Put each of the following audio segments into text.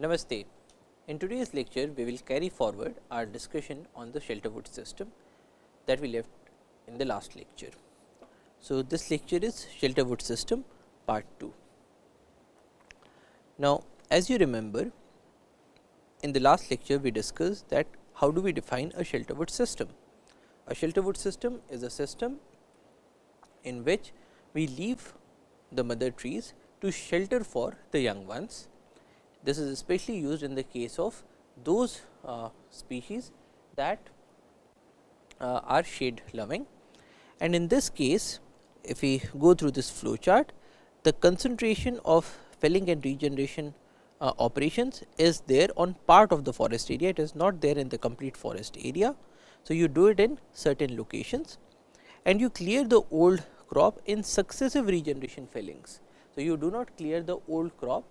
Namaste. In today's lecture, we will carry forward our discussion on the Shelterwood system that we left in the last lecture. So, this lecture is Shelterwood system part 2. Now, as you remember, in the last lecture we discussed that how do we define a Shelterwood system. A Shelterwood system is a system in which we leave the mother trees to shelter for the young ones. This is especially used in the case of those species that are shade loving, and in this case if we go through this flow chart, the concentration of felling and regeneration operations is there on part of the forest area, it is not there in the complete forest area. So, you do it in certain locations and you clear the old crop in successive regeneration fellings. So, you do not clear the old crop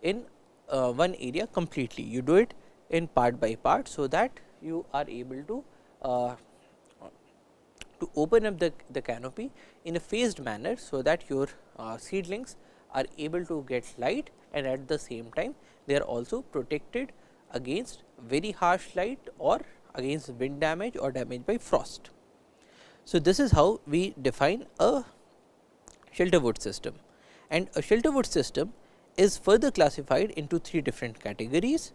in one area completely, you do it in part by part. So, that you are able to open up the canopy in a phased manner. So, that your seedlings are able to get light and at the same time they are also protected against very harsh light or against wind damage or damage by frost. So, this is how we define a Shelterwood system, and a Shelterwood system is further classified into 3 different categories.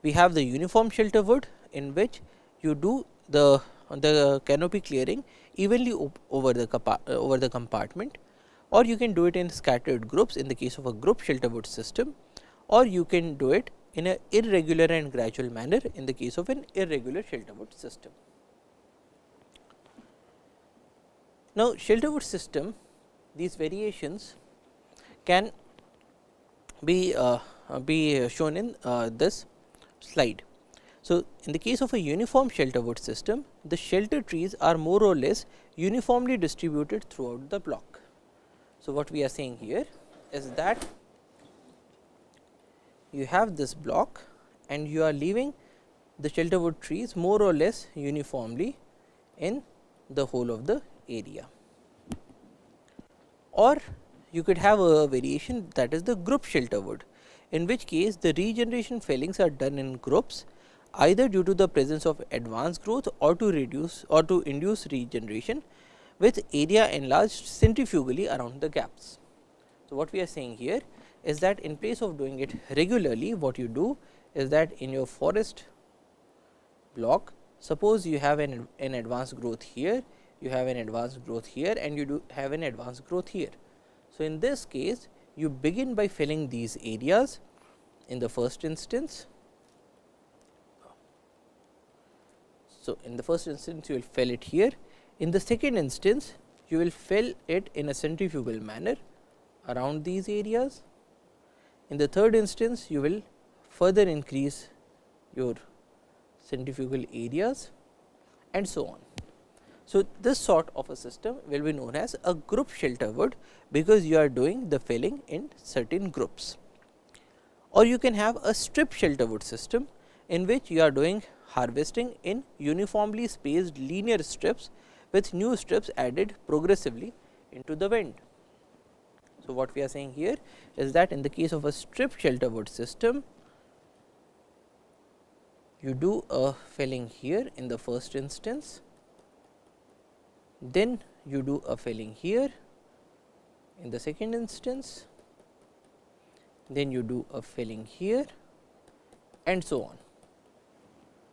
We have the uniform Shelterwood, in which you do the canopy clearing evenly over the compartment, or you can do it in scattered groups in the case of a group Shelterwood system, or you can do it in an irregular and gradual manner in the case of an irregular Shelterwood system. Now, Shelterwood system, these variations can be shown in this slide. So, in the case of a uniform Shelterwood system, the shelter trees are more or less uniformly distributed throughout the block. So, what we are saying here is that you have this block and you are leaving the Shelterwood trees more or less uniformly in the whole of the area. Or you could have a variation, that is the group Shelterwood, in which case the regeneration fellings are done in groups, either due to the presence of advanced growth or to reduce or to induce regeneration with area enlarged centrifugally around the gaps. So, what we are saying here is that in place of doing it regularly, what you do is that in your forest block, suppose you have an advanced growth here, you have an advanced growth here, and you do have an advanced growth here. So, in this case you begin by felling these areas in the first instance. So, in the first instance you will fell it here, in the second instance you will fell it in a centrifugal manner around these areas, in the third instance you will further increase your centrifugal areas and so on. So, this sort of a system will be known as a group Shelterwood, because you are doing the felling in certain groups. Or you can have a strip Shelterwood system, in which you are doing harvesting in uniformly spaced linear strips with new strips added progressively into the wind. So, what we are saying here is that in the case of a strip Shelterwood system, you do a felling here in the first instance, then you do a felling here in the second instance, then you do a felling here and so on.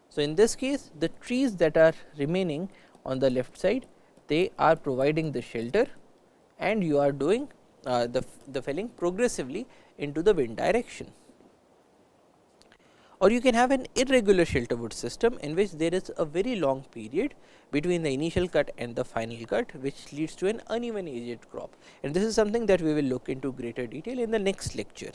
So, in this case the trees that are remaining on the left side, they are providing the shelter and you are doing the felling progressively into the wind direction. Or you can have an irregular Shelterwood system, in which there is a very long period between the initial cut and the final cut, which leads to an uneven aged crop, and this is something that we will look into greater detail in the next lecture.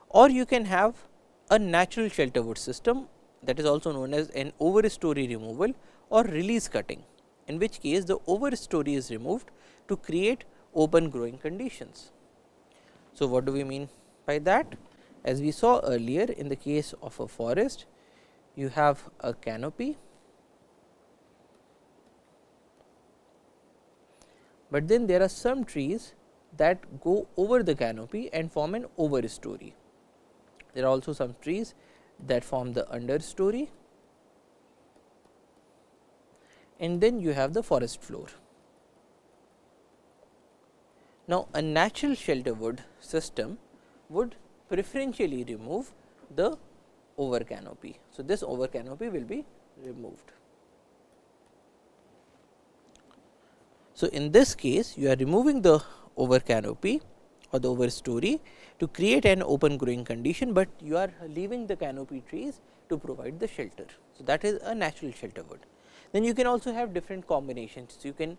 Or you can have a natural Shelterwood system, that is also known as an overstory removal or release cutting, in which case the overstory is removed to create open growing conditions. So, what do we mean by that? As we saw earlier, in the case of a forest, you have a canopy, but then there are some trees that go over the canopy and form an overstory. There are also some trees that form the understory, and then you have the forest floor. Now, a natural shelterwood system would preferentially remove the over canopy. So, this over canopy will be removed. So, in this case you are removing the over canopy or the overstory to create an open growing condition, but you are leaving the canopy trees to provide the shelter. So, that is a natural shelterwood. Then you can also have different combinations. You can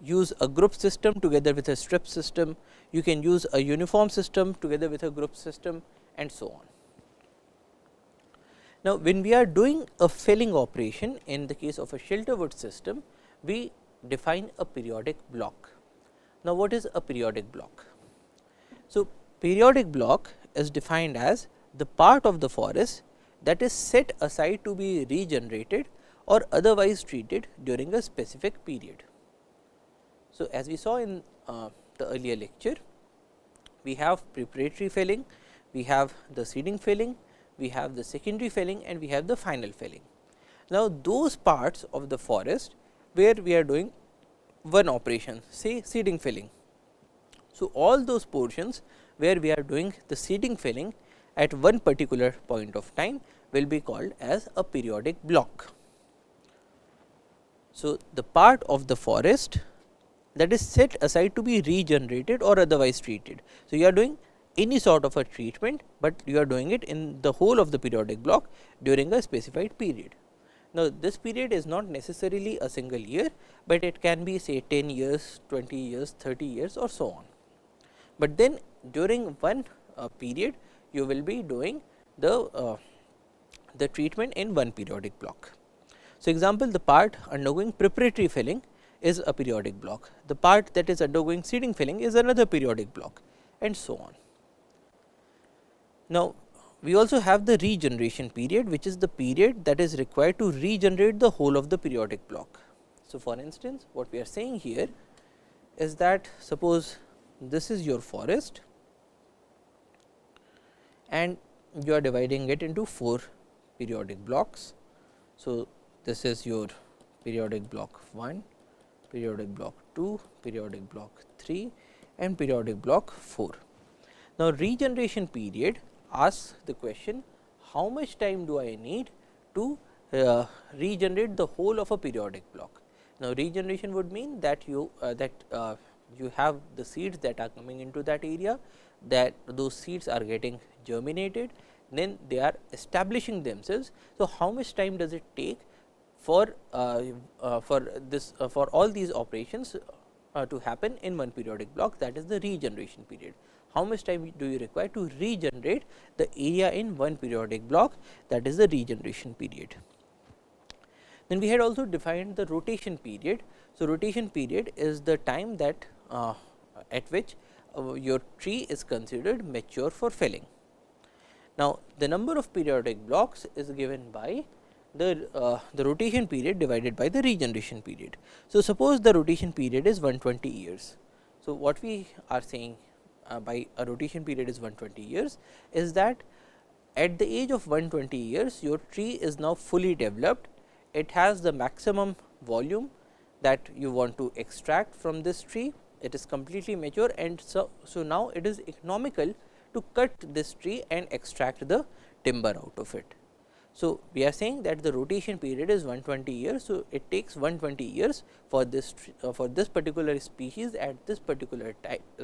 use a group system together with a strip system, you can use a uniform system together with a group system, and so on. Now, when we are doing a felling operation in the case of a shelterwood system, we define a periodic block. Now, what is a periodic block? So, periodic block is defined as the part of the forest that is set aside to be regenerated or otherwise treated during a specific period. So, as we saw in the earlier lecture, we have preparatory felling, we have the seeding felling, we have the secondary felling, and we have the final felling. Now, those parts of the forest where we are doing one operation, say seeding felling. So, all those portions where we are doing the seeding felling at one particular point of time will be called as a periodic block. So, the part of the forest that is set aside to be regenerated or otherwise treated. So, you are doing any sort of a treatment, but you are doing it in the whole of the periodic block during a specified period. Now, this period is not necessarily a single year, but it can be say 10 years, 20 years, 30 years or so on. But then during one period you will be doing the treatment in one periodic block. So, example, the part undergoing preparatory felling is a periodic block, the part that is undergoing seeding felling is another periodic block, and so on. Now, we also have the regeneration period, which is the period that is required to regenerate the whole of the periodic block. So, for instance, what we are saying here is that suppose this is your forest and you are dividing it into 4 periodic blocks. So, this is your periodic block 1, periodic block 2, periodic block 3, and periodic block 4. Now, regeneration period asks the question, how much time do I need to regenerate the whole of a periodic block? Now, regeneration would mean that you have the seeds that are coming into that area, that those seeds are getting germinated, then they are establishing themselves. So, how much time does it take for all these operations to happen in one periodic block? That is the regeneration period. How much time do you require to regenerate the area in one periodic block? That is the regeneration period. Then we had also defined the rotation period. So, rotation period is the time that at which your tree is considered mature for felling. Now, the number of periodic blocks is given by the rotation period divided by the regeneration period. So, suppose the rotation period is 120 years. So, what we are saying by a rotation period is 120 years is that at the age of 120 years your tree is now fully developed, it has the maximum volume that you want to extract from this tree, it is completely mature, and so now it is economical to cut this tree and extract the timber out of it. So, we are saying that the rotation period is 120 years. So, it takes 120 years for this particular species at this particular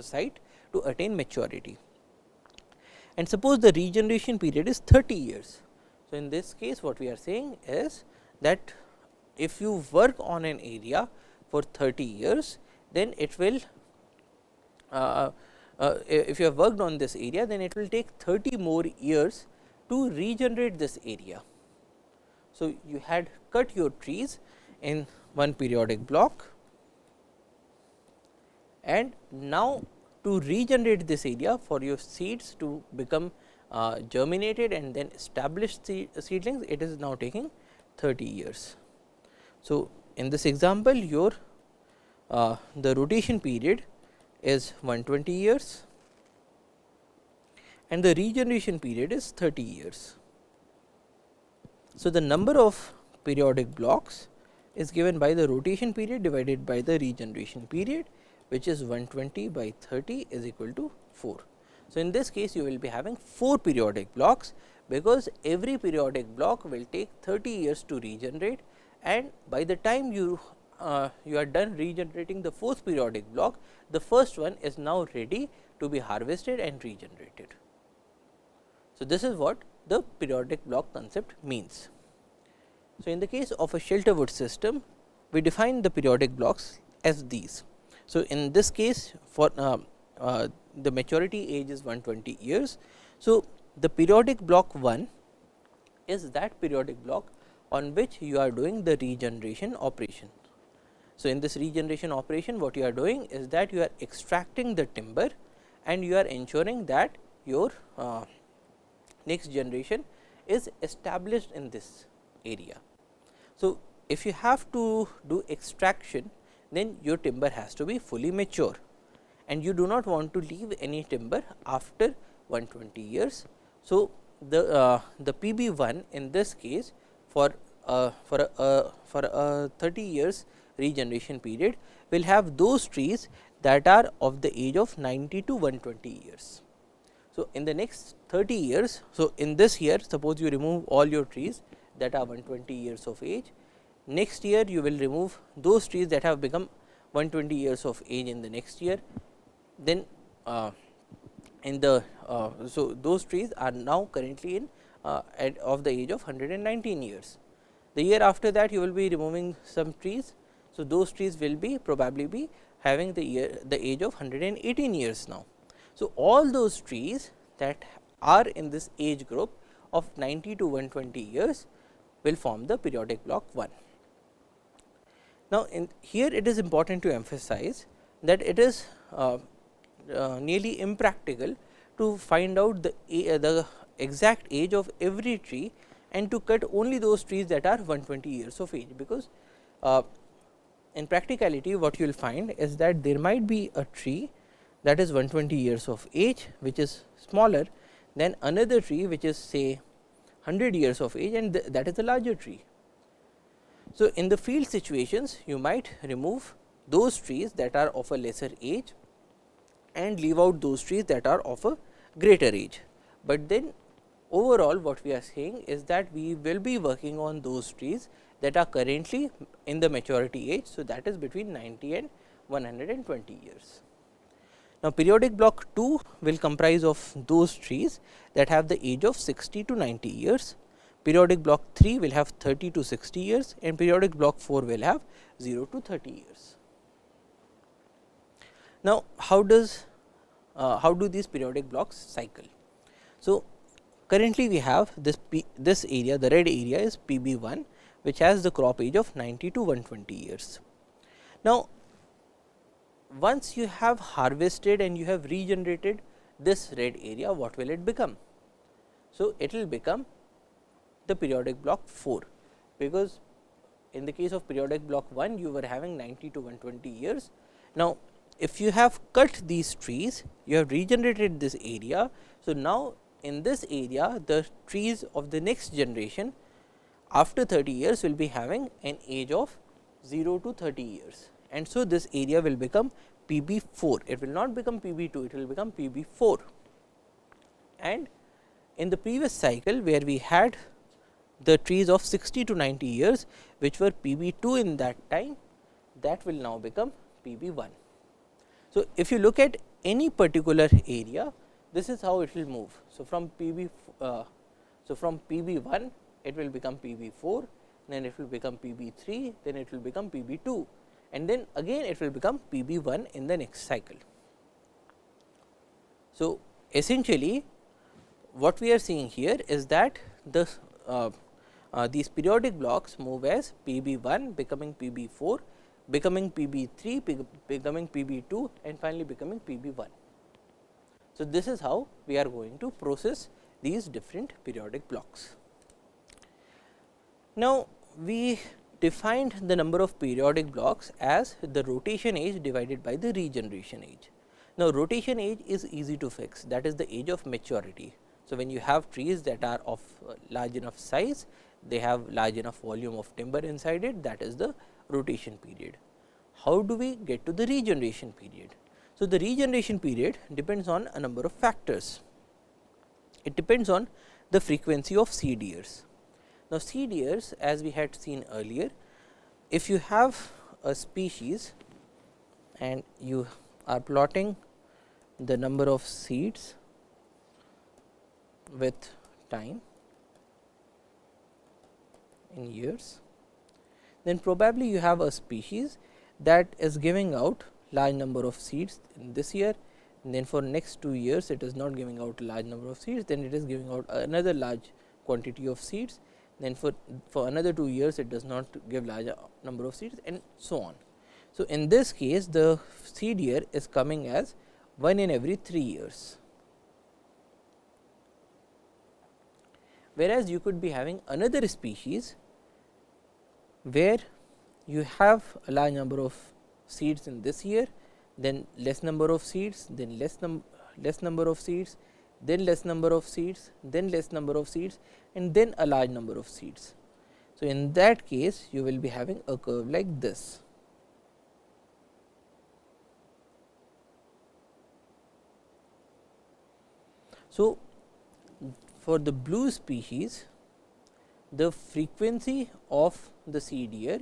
site to attain maturity. And suppose the regeneration period is 30 years. So, in this case what we are saying is that if you work on an area for 30 years, then it will if you have worked on this area, then it will take 30 more years to regenerate this area. So, you had cut your trees in one periodic block, and now to regenerate this area for your seeds to become germinated and then established seedlings, it is now taking 30 years. So, in this example your the rotation period is 120 years, and the regeneration period is 30 years. So, the number of periodic blocks is given by the rotation period divided by the regeneration period, which is 120 by 30 is equal to 4. So, in this case you will be having 4 periodic blocks, because every periodic block will take 30 years to regenerate, and by the time you are done regenerating the 4th periodic block, the first one is now ready to be harvested and regenerated. So, this is what the periodic block concept means. So, in the case of a Shelterwood system, we define the periodic blocks as these. So, in this case for the maturity age is 120 years. So, the periodic block 1 is that periodic block on which you are doing the regeneration operation. So, in this regeneration operation what you are doing is that you are extracting the timber and you are ensuring that your next generation is established in this area. So, if you have to do extraction, then your timber has to be fully mature, and you do not want to leave any timber after 120 years. So, the PB1 in this case for a 30 years regeneration period will have those trees that are of the age of 90 to 120 years. So, in the next 30 years, so in this year suppose you remove all your trees that are 120 years of age, next year you will remove those trees that have become 120 years of age in the next year, then in the so those trees are now currently in of the age of 119 years. The year after that you will be removing some trees. So, those trees will be probably be having the age of 118 years now. So, all those trees that are in this age group of 90 to 120 years will form the periodic block 1. Now, in here it is important to emphasize that it is nearly impractical to find out the exact age of every tree and to cut only those trees that are 120 years of age, because in practicality what you will find is that there might be a tree that is 120 years of age, which is smaller than another tree which is say 100 years of age, and that is a larger tree. So, in the field situations you might remove those trees that are of a lesser age and leave out those trees that are of a greater age, but then overall what we are saying is that we will be working on those trees that are currently in the maturity age. So, that is between 90 and 120 years. Now, periodic block 2 will comprise of those trees that have the age of 60 to 90 years, periodic block 3 will have 30 to 60 years, and periodic block 4 will have 0 to 30 years. Now, how do these periodic blocks cycle? So, currently we have this area, the red area is PB1, which has the crop age of 90 to 120 years. Now, once you have harvested and you have regenerated this red area, what will it become? So, it will become the periodic block 4, because in the case of periodic block 1 you were having 90 to 120 years. Now, if you have cut these trees, you have regenerated this area. So, now in this area the trees of the next generation after 30 years will be having an age of 0 to 30 years, and so this area will become PB4. It will not become PB2, it will become PB4. And in the previous cycle where we had the trees of 60 to 90 years which were PB2 in that time, that will now become PB1. So, if you look at any particular area, this is how it will move. So, from PB1 it will become PB4, then it will become PB3, then it will become PB2, and then again it will become PB1 in the next cycle. So, essentially what we are seeing here is that these periodic blocks move as PB1 becoming PB4, becoming PB3, becoming PB2, and finally becoming PB1. So, this is how we are going to process these different periodic blocks. Now, we defined the number of periodic blocks as the rotation age divided by the regeneration age. Now, rotation age is easy to fix, that is the age of maturity. So, when you have trees that are of large enough size, they have large enough volume of timber inside it, that is the rotation period. How do we get to the regeneration period? So, the regeneration period depends on a number of factors. It depends on the frequency of seed years. Now, seed years, as we had seen earlier, if you have a species and you are plotting the number of seeds with time in years, then probably you have a species that is giving out large number of seeds in this year, and then for next 2 years it is not giving out a large number of seeds, then it is giving out another large quantity of seeds, then for another 2 years it does not give large number of seeds, and so on. So, in this case the seed year is coming as 1 in every 3 years, whereas you could be having another species where you have a large number of seeds in this year, then less number of seeds, then less number of seeds, then less number of seeds, then less number of seeds, and then a large number of seeds. So, in that case you will be having a curve like this. So, for the blue species, the frequency of the seed year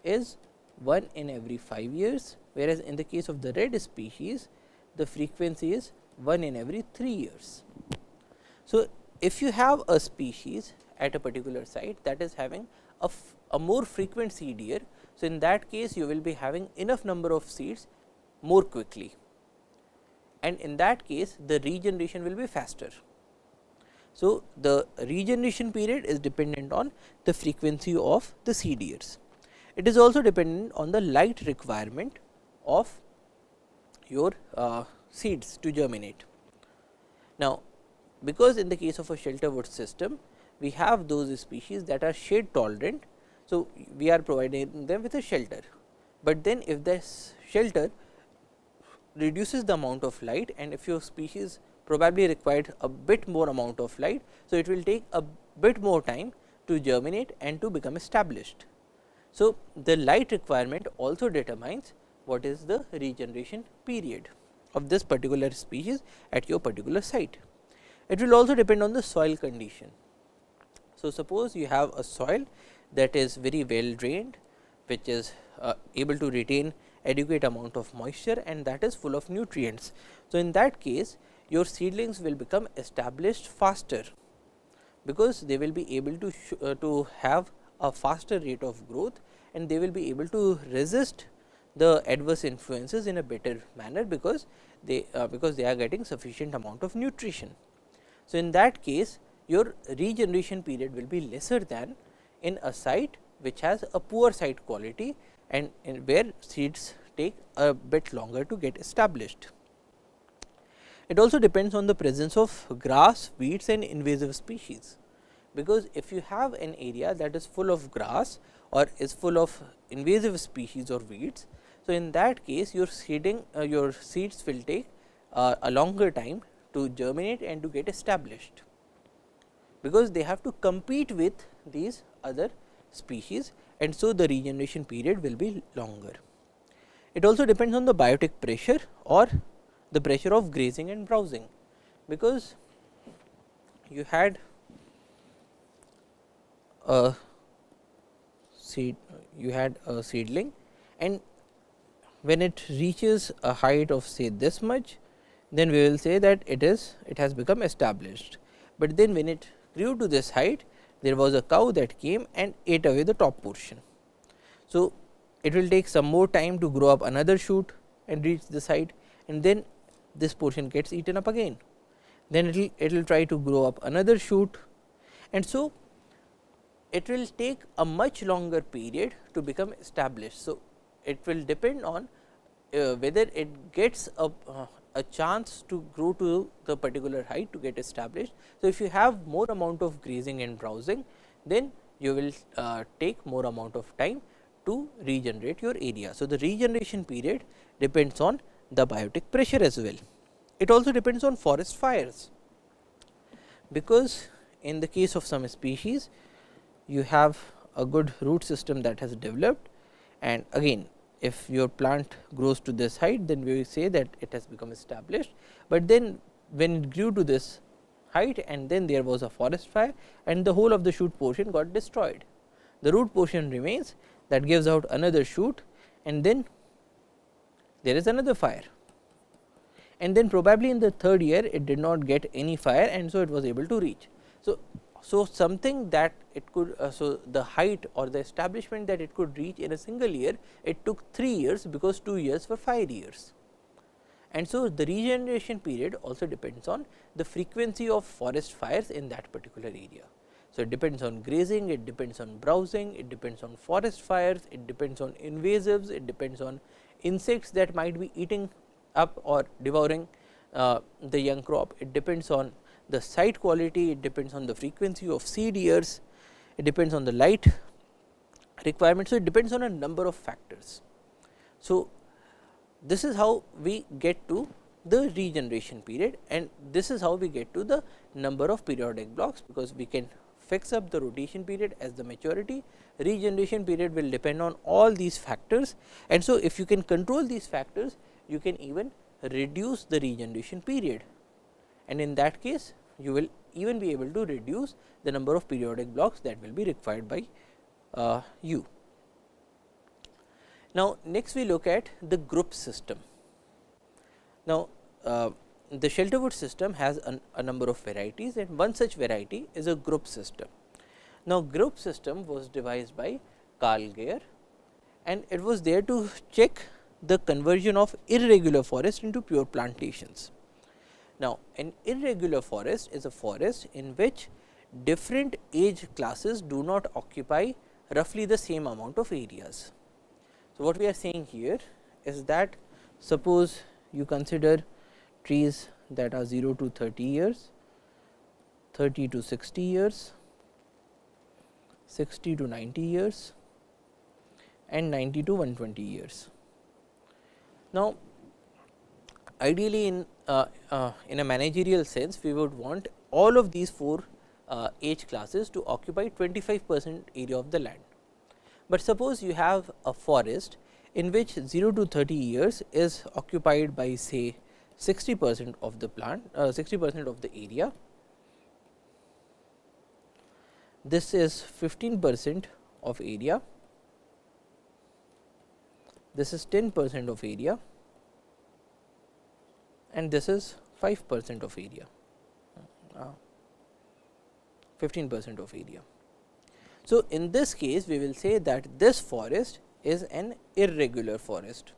is 1 in every 5 years, whereas in the case of the red species, the frequency is 1 in every 3 years. So, if you have a species at a particular site that is having a more frequent seed year, so in that case you will be having enough number of seeds more quickly, and in that case the regeneration will be faster. So, the regeneration period is dependent on the frequency of the seed years. It is also dependent on the light requirement of your seeds to germinate. Now, because in the case of a Shelterwood system, we have those species that are shade tolerant. So, we are providing them with a shelter, but then if this shelter reduces the amount of light, and if your species probably required a bit more amount of light, so it will take a bit more time to germinate and to become established. So, the light requirement also determines what is the regeneration period of this particular species at your particular site. It will also depend on the soil condition. So, suppose you have a soil that is very well drained, which is able to retain adequate amount of moisture, and that is full of nutrients. So, in that case your seedlings will become established faster, because they will be able to have a faster rate of growth, and they will be able to resist the adverse influences in a better manner, because they are getting sufficient amount of nutrition. So, in that case your regeneration period will be lesser than in a site which has a poor site quality, and where seeds take a bit longer to get established. It also depends on the presence of grass, weeds and invasive species, because if you have an area that is full of grass or is full of invasive species or weeds, so in that case your seeds will take a longer time to germinate and to get established, because they have to compete with these other species, and so the regeneration period will be longer. It also depends on the biotic pressure or the pressure of grazing and browsing, because you had a seedling, and when it reaches a height of say this much, then we will say that it has become established. But then when it grew to this height, there was a cow that came and ate away the top portion. So, it will take some more time to grow up another shoot and reach this height, and then this portion gets eaten up again. Then it will try to grow up another shoot, and so it will take a much longer period to become established. So, it will depend on whether it gets a chance to grow to the particular height to get established. So, if you have more amount of grazing and browsing, then you will take more amount of time to regenerate your area. So, the regeneration period depends on the biotic pressure as well. It also depends on forest fires, because in the case of some species you have a good root system that has developed, and again if your plant grows to this height, then we will say that it has become established, but then when it grew to this height and then there was a forest fire and the whole of the shoot portion got destroyed. The root portion remains, that gives out another shoot, and then there is another fire, and then probably in the third year it did not get any fire, and so it was able to reach. So, something that it could so the height or the establishment that it could reach in a single year, it took 3 years, because 2 years were 5 years. And so, the regeneration period also depends on the frequency of forest fires in that particular area. So, it depends on grazing, it depends on browsing, it depends on forest fires, it depends on invasives, it depends on insects that might be eating up or devouring the young crop, it depends on the site quality, it depends on the frequency of seed years, it depends on the light requirement. So, it depends on a number of factors. So, this is how we get to the regeneration period, and this is how we get to the number of periodic blocks, because we can fix up the rotation period as the maturity. Regeneration period will depend on all these factors, and so if you can control these factors, you can even reduce the regeneration period, and in that case you will even be able to reduce the number of periodic blocks that will be required by you. Now, next we look at the group system. Now, the Shelterwood system has a number of varieties, and one such variety is a group system. Now, group system was devised by Carl Geyer, and it was there to check the conversion of irregular forest into pure plantations. Now, an irregular forest is a forest in which different age classes do not occupy roughly the same amount of areas. So, what we are saying here is that suppose you consider trees that are 0 to 30 years, 30 to 60 years, 60 to 90 years, and 90 to 120 years. Now, ideally in a managerial sense, we would want all of these 4 age classes to occupy 25% area of the land. But suppose you have a forest in which 0 to 30 years is occupied by say 60% of the plant, 60% of the area. This is 15% of area, this is 10% of area, and this is 5% of area, 15% of area. So, in this case we will say that this forest is an irregular forest.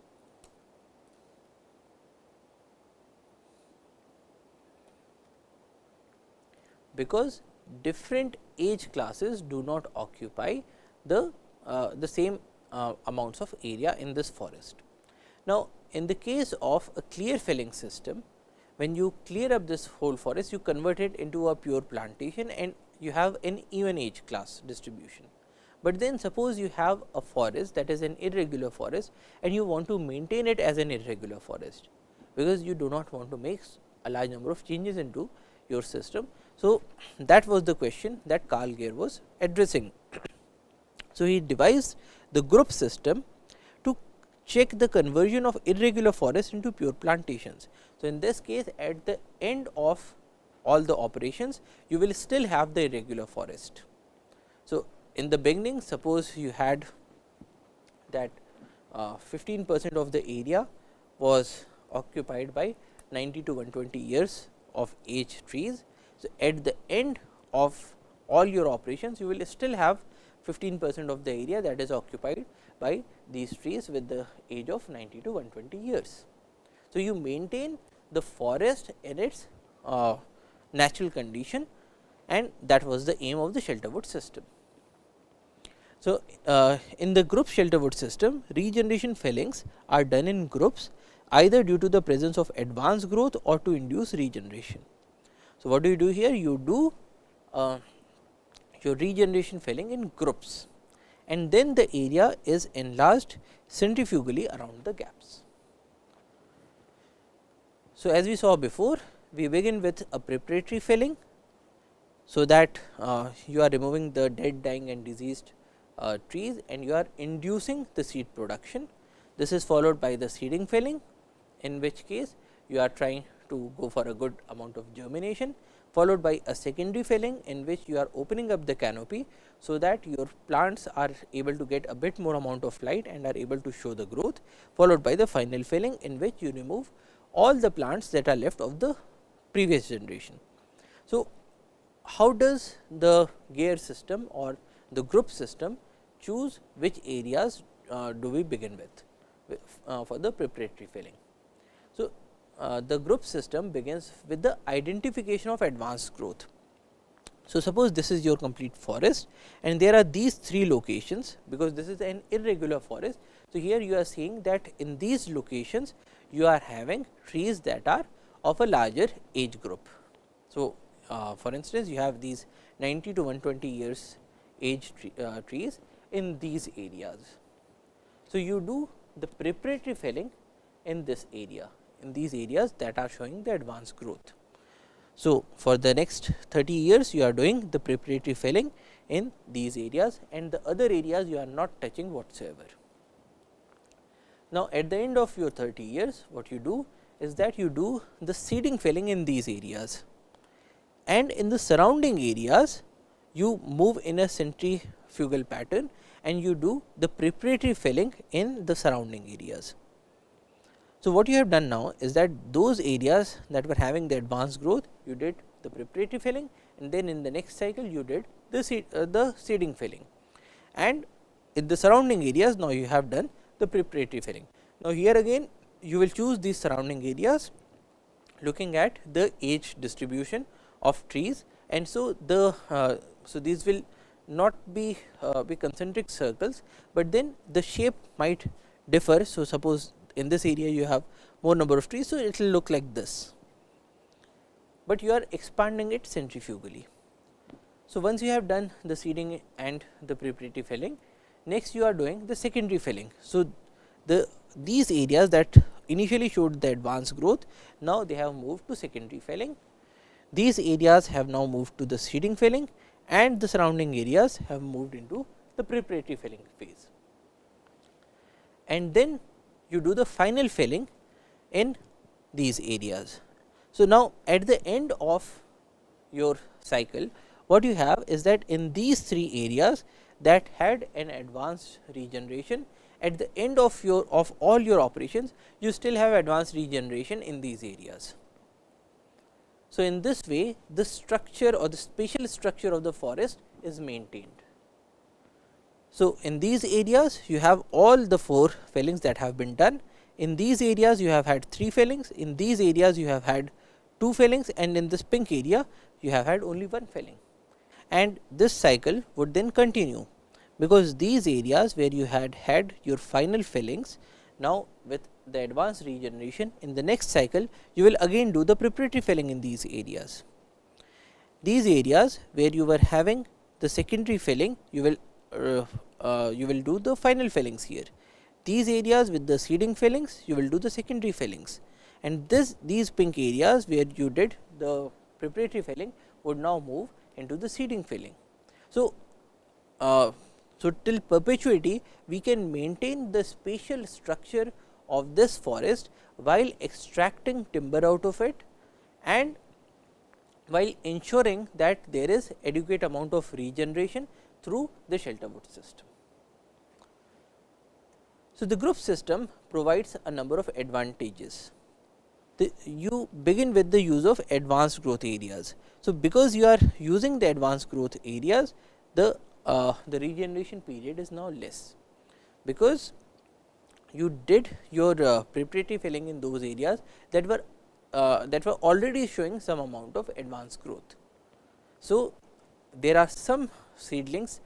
Because different age classes do not occupy the same amounts of area in this forest. Now, in the case of a clear felling system, when you clear up this whole forest, you convert it into a pure plantation and you have an even age class distribution. But then suppose you have a forest that is an irregular forest and you want to maintain it as an irregular forest, because you do not want to make a large number of changes into your system. So, that was the question that Carl Geyer was addressing. So, he devised the group system to check the conversion of irregular forest into pure plantations. So, in this case at the end of all the operations, you will still have the irregular forest. So, in the beginning suppose you had that 15% of the area was occupied by 90 to 120 years of age trees. So, at the end of all your operations, you will still have 15% of the area that is occupied by these trees with the age of 90 to 120 years. So, you maintain the forest in its natural condition, and that was the aim of the Shelterwood system. So, in the group Shelterwood system, regeneration fellings are done in groups either due to the presence of advanced growth or to induce regeneration. So, what do you do here? You do your regeneration felling in groups, and then the area is enlarged centrifugally around the gaps. So, as we saw before, we begin with a preparatory filling. So, that you are removing the dead, dying and diseased trees, and you are inducing the seed production. This is followed by the seeding filling, in which case you are trying to go for a good amount of germination, followed by a secondary filling, in which you are opening up the canopy. So, that your plants are able to get a bit more amount of light and are able to show the growth, followed by the final filling, in which you remove all the plants that are left of the previous generation. So, how does the gear system or the group system choose which areas do we begin with for the preparatory filling? So, the group system begins with the identification of advanced growth. So, suppose this is your complete forest and there are these 3 locations, because this is an irregular forest. So, here you are seeing that in these locations you are having trees that are of a larger age group. So, for instance, you have these 90 to 120 years age trees in these areas. So, you do the preparatory felling in this area, in these areas that are showing the advanced growth. So, for the next 30 years you are doing the preparatory felling in these areas, and the other areas you are not touching whatsoever. Now, at the end of your 30 years, what you do is that you do the seeding felling in these areas, and in the surrounding areas you move in a centrifugal pattern and you do the preparatory felling in the surrounding areas. So, what you have done now is that those areas that were having the advanced growth, you did the preparatory felling, and then in the next cycle you did the seeding felling, and in the surrounding areas now you have done the preparatory felling. Now, here again you will choose these surrounding areas looking at the age distribution of trees, and so the so these will not be concentric circles, but then the shape might differ. So, suppose in this area you have more number of trees, so it will look like this, but you are expanding it centrifugally. So, once you have done the seeding and the preparatory felling, next you are doing the secondary felling. So, these areas that initially showed the advanced growth, now they have moved to secondary felling. These areas have now moved to the seeding felling, and the surrounding areas have moved into the preparatory felling phase. And then you do the final felling in these areas. So, now at the end of your cycle, what you have is that in these 3 areas that had an advanced regeneration, at the end of all your operations, you still have advanced regeneration in these areas. So, in this way the structure or the spatial structure of the forest is maintained. So, in these areas you have all the 4 fellings that have been done. In these areas you have had 3 fellings, in these areas you have had 2 fellings, and in this pink area you have had only 1 felling. And this cycle would then continue, because these areas where you had your final fellings, now with the advanced regeneration, in the next cycle you will again do the preparatory felling in these areas. These areas where you were having the secondary felling, you will do the final fellings here. These areas with the seeding fellings, you will do the secondary fellings, and these pink areas where you did the preparatory felling would now move into the seeding felling. So, till perpetuity we can maintain the spatial structure of this forest while extracting timber out of it, and while ensuring that there is adequate amount of regeneration through the Shelterwood system. So, the group system provides a number of advantages. You begin with the use of advanced growth areas. So, because you are using the advanced growth areas, the regeneration period is now less, because you did your preparatory felling in those areas that were already showing some amount of advanced growth. So, there are some seedlings,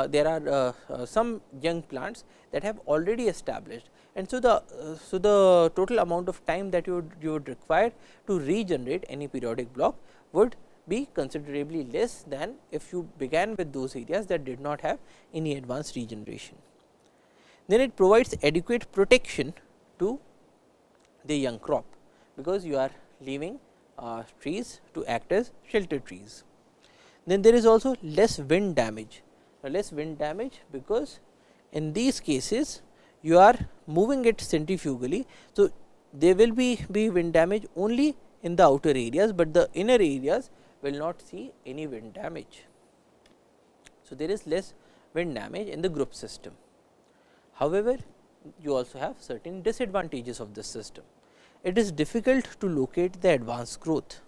there are some young plants that have already established, and so the total amount of time that you would require to regenerate any periodic block would be considerably less than if you began with those areas that did not have any advanced regeneration. Then it provides adequate protection to the young crop, because you are leaving trees to act as shelter trees. Then there is also less wind damage. Now, less wind damage because in these cases you are moving it centrifugally. So, there will be wind damage only in the outer areas, but the inner areas will not see any wind damage. So, there is less wind damage in the group system. However, you also have certain disadvantages of this system. It is difficult to locate the advanced growth,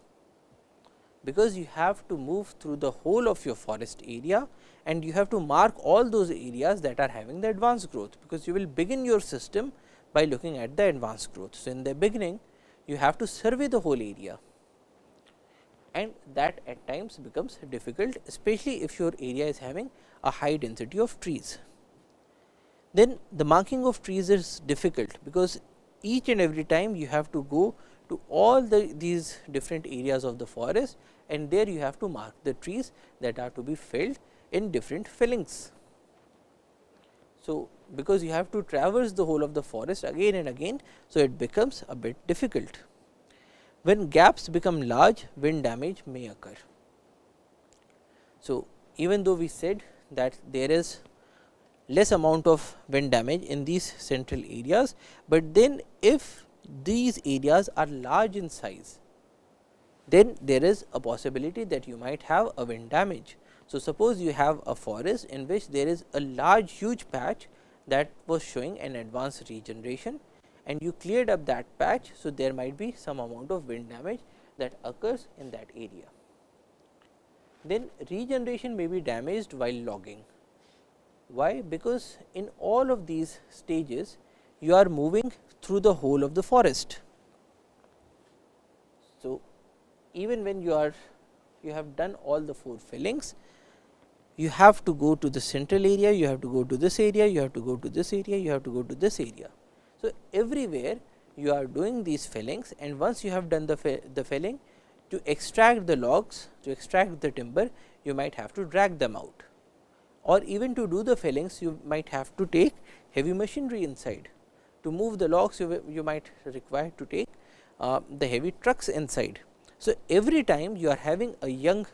because you have to move through the whole of your forest area and you have to mark all those areas that are having the advanced growth, because you will begin your system by looking at the advanced growth. So, in the beginning you have to survey the whole area, and that at times becomes difficult, especially if your area is having a high density of trees. Then the marking of trees is difficult, because each and every time you have to go to all these different areas of the forest, and there you have to mark the trees that are to be felled in different fellings. So, because you have to traverse the whole of the forest again and again, so it becomes a bit difficult. When gaps become large, wind damage may occur. So, even though we said that there is less amount of wind damage in these central areas, but then if these areas are large in size, then there is a possibility that you might have a wind damage. So, suppose you have a forest in which there is a large huge patch that was showing an advanced regeneration, and you cleared up that patch. So, there might be some amount of wind damage that occurs in that area. Then regeneration may be damaged while logging. Why? Because in all of these stages you are moving through the whole of the forest. So, even when you have done all the 4 fillings, you have to go to the central area, you have to go to this area, you have to go to this area, you have to go to this area. So, everywhere you are doing these fillings, and once you have done the felling, to extract the logs, to extract the timber, you might have to drag them out, or even to do the fellings you might have to take heavy machinery inside. To move the logs you might require to take the heavy trucks inside. So, every time you are having a young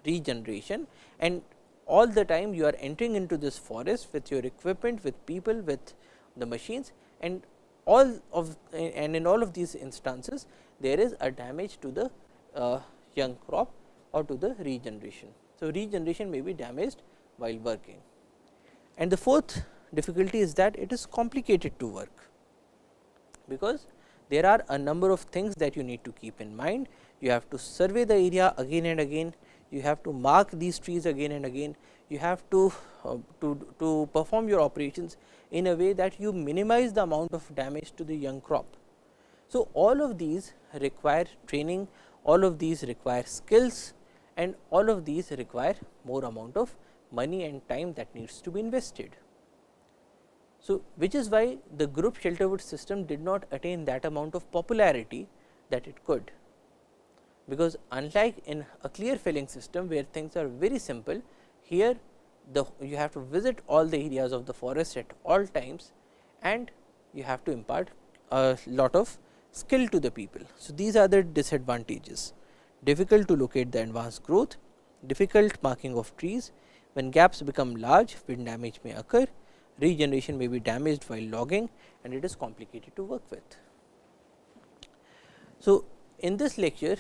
regeneration, and all the time you are entering into this forest with your equipment, with people, with the machines, and in all of these instances there is a damage to the young crop or to the regeneration. So, regeneration may be damaged while working. And the fourth difficulty is that it is complicated to work, because there are a number of things that you need to keep in mind. You have to survey the area again and again, you have to mark these trees again and again, you have to perform your operations in a way that you minimize the amount of damage to the young crop. So, all of these require training, all of these require skills, and all of these require more amount of money and time that needs to be invested. So, which is why the group Shelterwood system did not attain that amount of popularity that it could, because unlike in a clear felling system where things are very simple, here you have to visit all the areas of the forest at all times, and you have to impart a lot of skill to the people. So, these are the disadvantages: difficult to locate the advanced growth, difficult marking of trees, when gaps become large, wind damage may occur, regeneration may be damaged while logging, and it is complicated to work with. So, in this lecture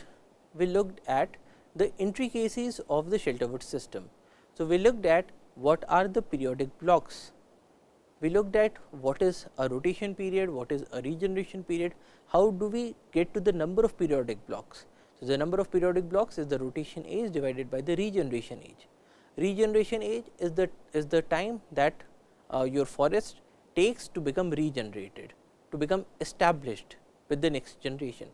we looked at the intricacies of the Shelterwood system. So, we looked at what are the periodic blocks, we looked at what is a rotation period, what is a regeneration period, how do we get to the number of periodic blocks. So, the number of periodic blocks is the rotation age divided by the regeneration age. Regeneration age is the time that your forest takes to become regenerated, to become established with the next generation.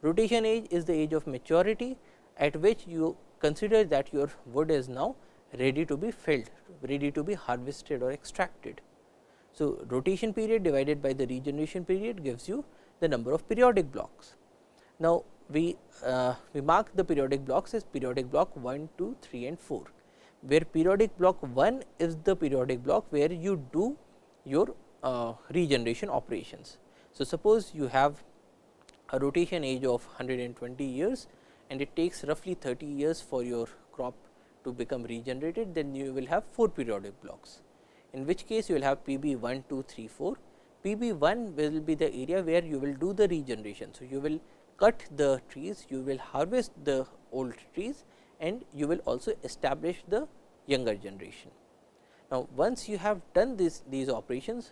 Rotation age is the age of maturity at which you consider that your wood is now ready to be felled, ready to be harvested or extracted. So, rotation period divided by the regeneration period gives you the number of periodic blocks. Now, we mark the periodic blocks as periodic block 1, 2, 3 and 4, where periodic block 1 is the periodic block where you do your regeneration operations. So, suppose you have a rotation age of 120 years, and it takes roughly 30 years for your crop to become regenerated, then you will have 4 periodic blocks, in which case you will have PB 1, 2, 3, 4. PB 1 will be the area where you will do the regeneration. So, you will cut the trees, you will harvest the old trees, and you will also establish the younger generation. Now, once you have done these operations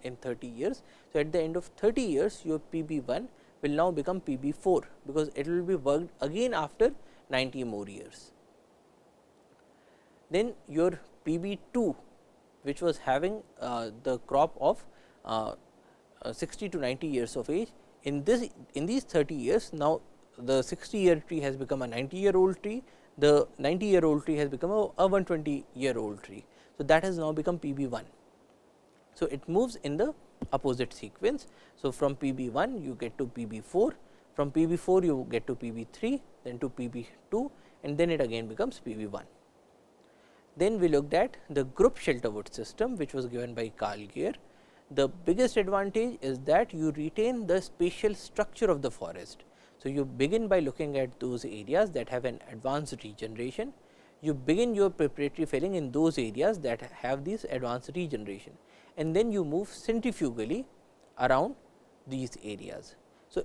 in 30 years, so at the end of 30 years your PB 1 will now become PB 4, because it will be worked again after 90 more years. Then your PB 2, which was having the crop of 60 to 90 years of age, in these 30 years, now the 60-year tree has become a 90-year-old tree, the 90-year-old tree has become a 120-year-old tree. So, that has now become PB 1. So, it moves in the opposite sequence. So, from PB 1 you get to PB 4, from PB 4 you get to PB 3, then to PB 2, and then it again becomes PB 1. Then we looked at the group Shelterwood system, which was given by Carl Gear. The biggest advantage is that you retain the spatial structure of the forest. So, you begin by looking at those areas that have an advanced regeneration. You begin your preparatory felling in those areas that have this advanced regeneration, and then you move centrifugally around these areas. So,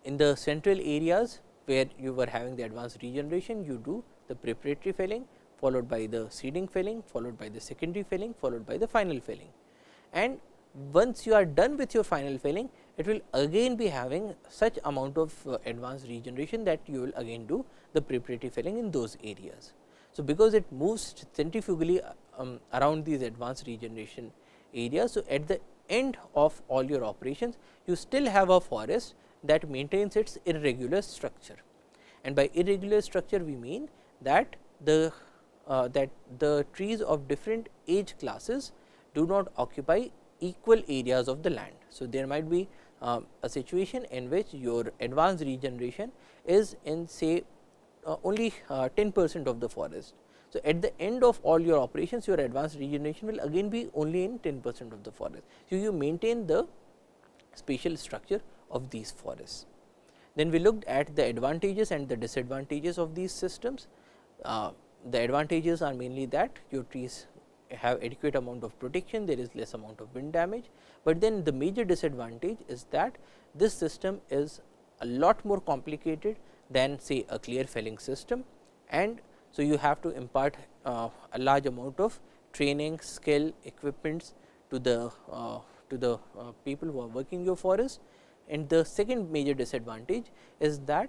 in the central areas where you were having the advanced regeneration, you do the preparatory felling, followed by the seeding felling, followed by the secondary felling, followed by the final felling. And once you are done with your final felling, it will again be having such amount of advanced regeneration that you will again do the preparatory felling in those areas. So, because it moves centrifugally around these advanced regeneration areas, so at the end of all your operations, you still have a forest that maintains its irregular structure. And by irregular structure, we mean that the trees of different age classes do not occupy equal areas of the land. So, there might be a situation in which your advanced regeneration is in say only 10% of the forest. So, at the end of all your operations, your advanced regeneration will again be only in 10% of the forest. So, you maintain the spatial structure of these forests. Then we looked at the advantages and the disadvantages of these systems. The advantages are mainly that your trees have adequate amount of protection, there is less amount of wind damage, but then the major disadvantage is that this system is a lot more complicated than say a clear felling system, and so you have to impart a large amount of training, skill, equipments to the people who are working your forest. And the second major disadvantage is that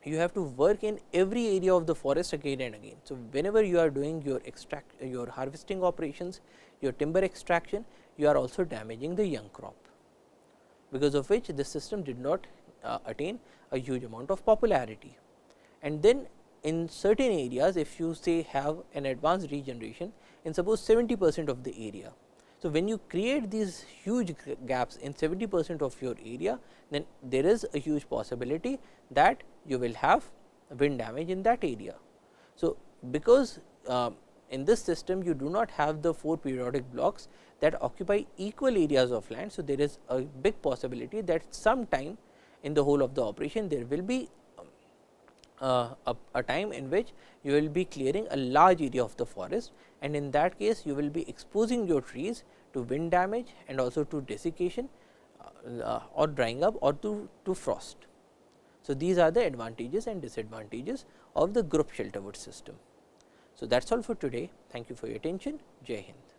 you have to work in every area of the forest again and again. So, whenever you are doing your harvesting operations, your timber extraction, you are also damaging the young crop, because of which this system did not attain a huge amount of popularity. And then in certain areas, if you say have an advanced regeneration in suppose 70% of the area. So, when you create these huge gaps in 70% of your area, then there is a huge possibility that you will have wind damage in that area. So, because in this system you do not have the 4 periodic blocks that occupy equal areas of land. So, there is a big possibility that sometime in the whole of the operation there will be a time in which you will be clearing a large area of the forest, and in that case you will be exposing your trees to wind damage and also to desiccation or drying up or to frost. So, these are the advantages and disadvantages of the group Shelterwood system. So, that is all for today. Thank you for your attention. Jai Hind.